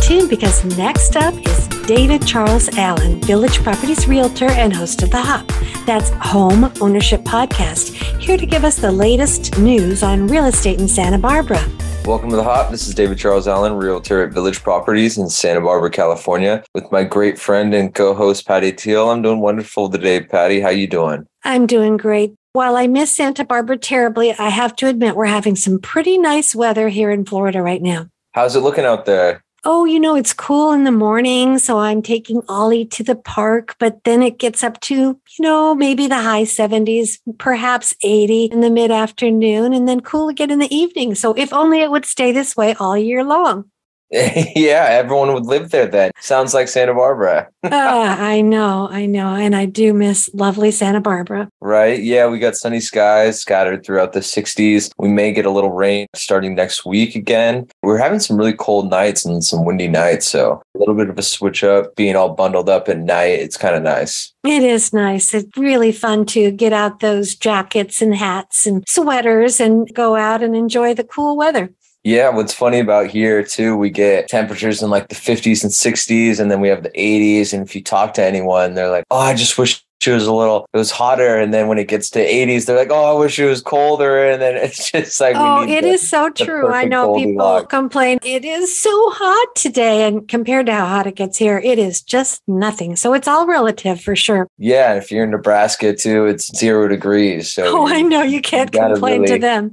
tuned because next up is David Charles Allen, Village Properties Realtor and host of The Hop. That's Home Ownership Podcast, here to give us the latest news on real estate in Santa Barbara. Welcome to The Hop. This is David Charles Allen, Realtor at Village Properties in Santa Barbara, California, with my great friend and co-host, Patti Teal. I'm doing wonderful today, Patti. How you doing? I'm doing great. While I miss Santa Barbara terribly, I have to admit we're having some pretty nice weather here in Florida right now. How's it looking out there? Oh, it's cool in the morning, so I'm taking Ollie to the park, but then it gets up to, maybe the high 70s, perhaps 80 in the mid-afternoon, and then cool again in the evening. So if only it would stay this way all year long. Yeah, everyone would live there then. Sounds like Santa Barbara. I know. And I do miss lovely Santa Barbara. Right. Yeah, we got sunny skies scattered throughout the 60s. We may get a little rain starting next week again. We're having some really cold nights and some windy nights. So a little bit of a switch up, being all bundled up at night. It's kind of nice. It is nice. It's really fun to get out those jackets and hats and sweaters and go out and enjoy the cool weather. Yeah, what's funny about here too, we get temperatures in like the 50s and 60s, and then we have the 80s. And if you talk to anyone, they're like, oh, I just wish it was hotter. And then when it gets to 80s, they're like, oh, I wish it was colder. And then it's just like, it is so true. I know people complain, it is so hot today. And compared to how hot it gets here, it is just nothing. So it's all relative for sure. Yeah. And if you're in Nebraska too, it's 0 degrees. So I know you can't complain to them.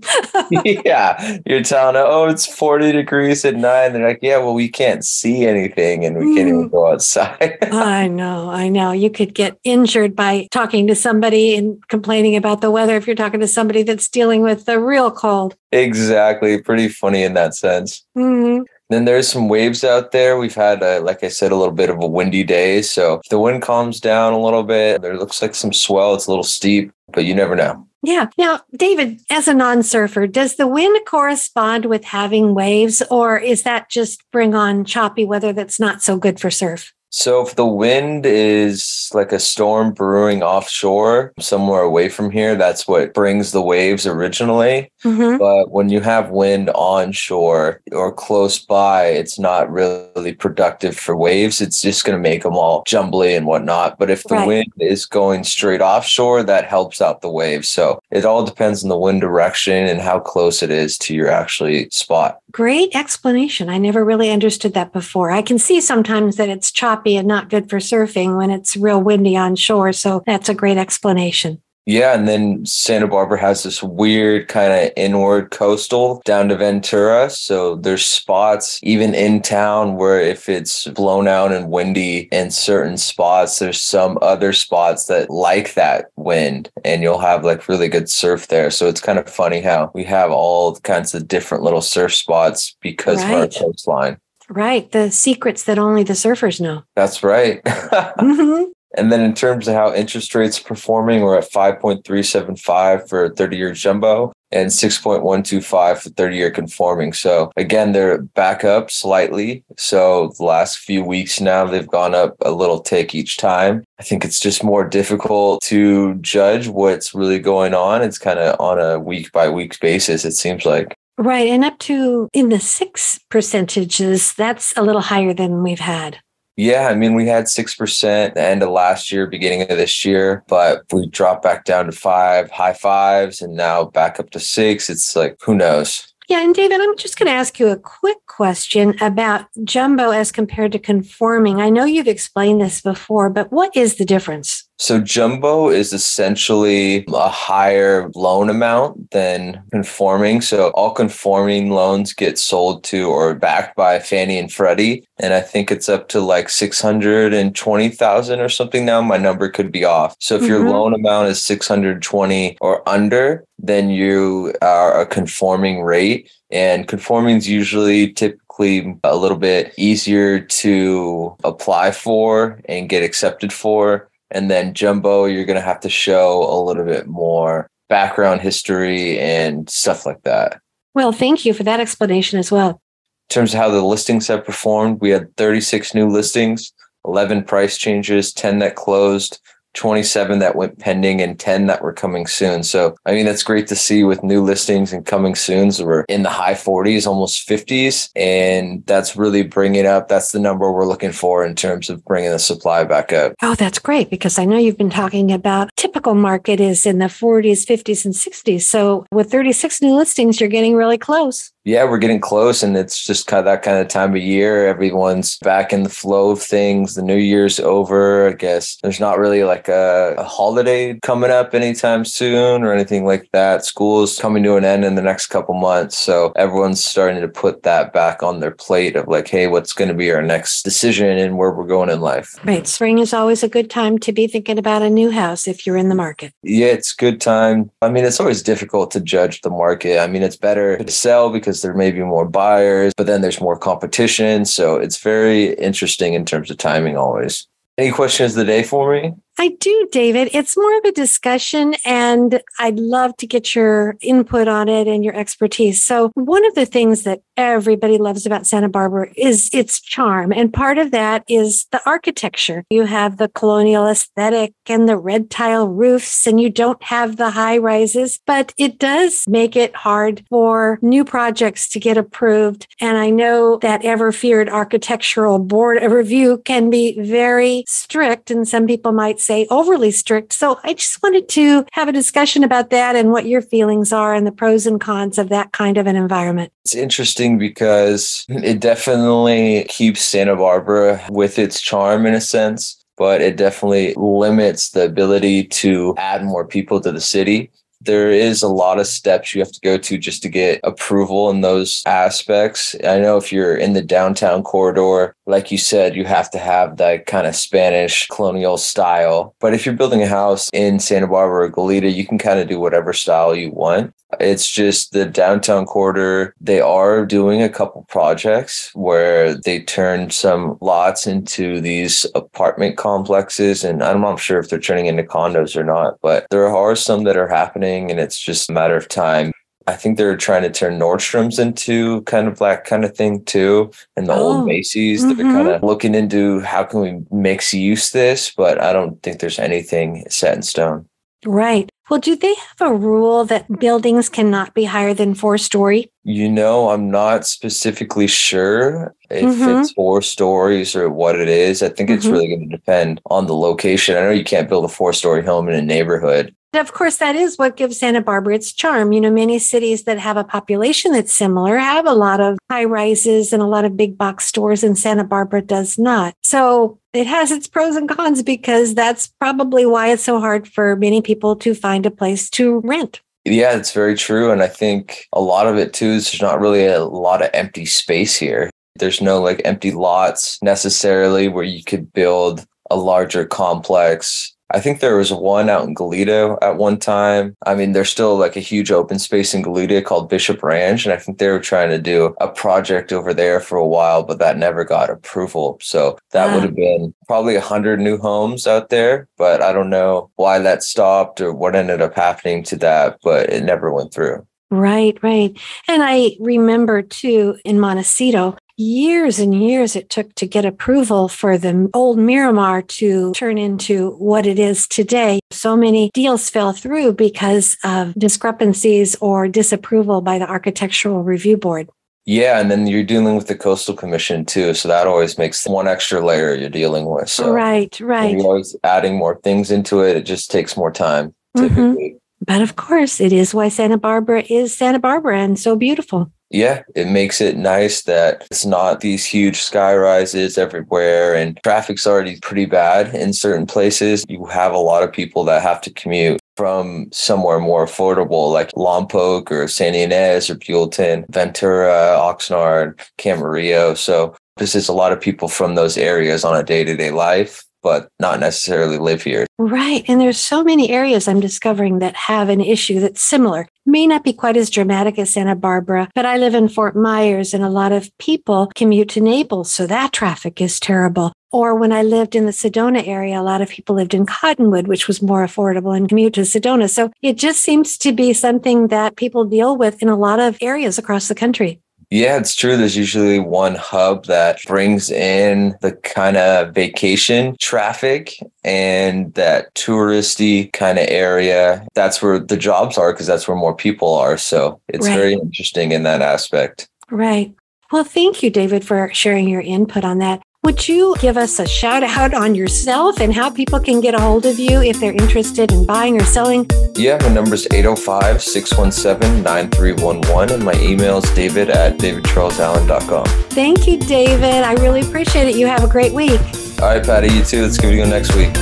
Yeah. You're telling them, oh, it's 40 degrees at night. And they're like, yeah, well, we can't see anything and we can't even go outside. I know. You could get injured by talking to somebody and complaining about the weather if you're talking to somebody that's dealing with the real cold. Exactly. Pretty funny in that sense. Mm-hmm. Then there's some waves out there. We've had, like I said, a little bit of a windy day. So if the wind calms down a little bit, there looks like some swell. It's a little steep, but you never know. Yeah. Now, David, as a non-surfer, does the wind correspond with having waves, or is that just bring on choppy weather that's not so good for surf? So if the wind is like a storm brewing offshore somewhere away from here, that's what brings the waves originally. Mm-hmm. But when you have wind onshore or close by, it's not really productive for waves. It's just going to make them all jumbly and whatnot. But if the wind is going straight offshore, that helps out the waves. So it all depends on the wind direction and how close it is to your actually spot. Great explanation. I never really understood that before. I can see sometimes that it's choppy and not good for surfing when it's real windy on shore. So that's a great explanation. Yeah. And then Santa Barbara has this weird kind of inward coastal down to Ventura. So there's spots even in town where if it's blown out and windy in certain spots, there's some other spots that like that wind and you'll have like really good surf there. So it's kind of funny how we have all kinds of different little surf spots because of our coastline. Right. The secrets that only the surfers know. That's right. Mm-hmm. And then in terms of how interest rates are performing, we're at 5.375 for 30-year jumbo and 6.125 for 30-year conforming. So again, they're back up slightly. So the last few weeks now, they've gone up a little tick each time. I think it's just more difficult to judge what's really going on. It's kind of on a week-by-week basis, it seems like. Right. And up to in the 6%, that's a little higher than we've had. Yeah, I mean, we had 6% at the end of last year, beginning of this year, but we dropped back down to 5, high 5s, and now back up to 6. It's like, who knows? Yeah, and David, I'm just going to ask you a quick question about jumbo as compared to conforming. I know you've explained this before, but what is the difference? So jumbo is essentially a higher loan amount than conforming. So all conforming loans get sold to or backed by Fannie and Freddie. And I think it's up to like 620,000 or something now. My number could be off. So if your loan amount is 620 or under, then you are a conforming rate. And conforming is usually typically a little bit easier to apply for and get accepted for. And then jumbo, you're going to have to show a little bit more background history and stuff like that. Well, thank you for that explanation as well. In terms of how the listings have performed, we had 36 new listings, 11 price changes, 10 that closed, 27 that went pending and 10 that were coming soon. So, I mean, that's great to see with new listings and coming soon. So we're in the high 40s, almost 50s. And that's really bringing up, that's the number we're looking for in terms of bringing the supply back up. Oh, that's great, because I know you've been talking about typical market is in the 40s, 50s, and 60s. So with 36 new listings, you're getting really close. Yeah, we're getting close, and it's just kind of that kind of time of year. Everyone's back in the flow of things. The new year's over. I guess there's not really like a holiday coming up anytime soon or anything like that. School's coming to an end in the next couple months. So everyone's starting to put that back on their plate of like, hey, what's going to be our next decision and where we're going in life. Right. Spring is always a good time to be thinking about a new house if you're in the market. Yeah, it's a good time. I mean, it's always difficult to judge the market. I mean, it's better to sell because there may be more buyers, but then there's more competition. So it's very interesting in terms of timing always. Any questions of the day for me? I do, David. It's more of a discussion, and I'd love to get your input on it and your expertise. So one of the things that everybody loves about Santa Barbara is its charm. And part of that is the architecture. You have the colonial aesthetic and the red tile roofs, and you don't have the high rises, but it does make it hard for new projects to get approved. And I know that ever-feared architectural board of review can be very strict, and some people might say overly strict. So I just wanted to have a discussion about that and what your feelings are and the pros and cons of that kind of an environment. It's interesting because it definitely keeps Santa Barbara with its charm in a sense, but it definitely limits the ability to add more people to the city. There is a lot of steps you have to go to just to get approval in those aspects. I know if you're in the downtown corridor, like you said, you have to have that kind of Spanish colonial style. But if you're building a house in Santa Barbara or Goleta, you can kind of do whatever style you want. It's just the downtown corridor. They are doing a couple projects where they turn some lots into these apartment complexes. And I'm not sure if they're turning into condos or not, but there are some that are happening, and it's just a matter of time. I think they're trying to turn Nordstrom's into kind of that kind of thing too. And the old Macy's, they're kind of looking into how can we mix use this, but I don't think there's anything set in stone. Right. Well, do they have a rule that buildings cannot be higher than 4-story? You know, I'm not specifically sure if it's 4 stories or what it is. I think it's really going to depend on the location. I know you can't build a 4-story home in a neighborhood. Of course, that is what gives Santa Barbara its charm. You know, many cities that have a population that's similar have a lot of high rises and a lot of big box stores, and Santa Barbara does not. So it has its pros and cons, because that's probably why it's so hard for many people to find a place to rent. Yeah, it's very true. And I think a lot of it too is there's not really a lot of empty space here. There's no like empty lots necessarily where you could build a larger complex. I think there was one out in Goleta at one time. I mean, there's still like a huge open space in Goleta called Bishop Ranch. And I think they were trying to do a project over there for a while, but that never got approval. So that would have been probably 100 new homes out there. But I don't know why that stopped or what ended up happening to that, but it never went through. Right, right. And I remember too, in Montecito, years and years it took to get approval for the old Miramar to turn into what it is today. So many deals fell through because of discrepancies or disapproval by the Architectural Review Board. Yeah, and then you're dealing with the Coastal Commission too, so that always makes one extra layer you're dealing with. So right. You're always adding more things into it. It just takes more time, typically. But of course, it is why Santa Barbara is Santa Barbara and so beautiful. Yeah, it makes it nice that it's not these huge sky rises everywhere, and traffic's already pretty bad in certain places. You have a lot of people that have to commute from somewhere more affordable like Lompoc or Santa Ynez or Buellton, Ventura, Oxnard, Camarillo. So this is a lot of people from those areas on a day-to-day life, but not necessarily live here. Right. And there's so many areas I'm discovering that have an issue that's similar. May not be quite as dramatic as Santa Barbara, but I live in Fort Myers and a lot of people commute to Naples, so that traffic is terrible. Or when I lived in the Sedona area, a lot of people lived in Cottonwood, which was more affordable, and commute to Sedona. So it just seems to be something that people deal with in a lot of areas across the country. Yeah, it's true. There's usually one hub that brings in the kind of vacation traffic and that touristy kind of area. That's where the jobs are because that's where more people are. So it's very interesting in that aspect. Right. Well, thank you, David, for sharing your input on that. Would you give us a shout out on yourself and how people can get a hold of you if they're interested in buying or selling? Yeah, my number is 805-617-9311 and my email is david@davidcharlesallen.com. Thank you, David. I really appreciate it. You have a great week. All right, Patty, you too. Let's give it a go next week.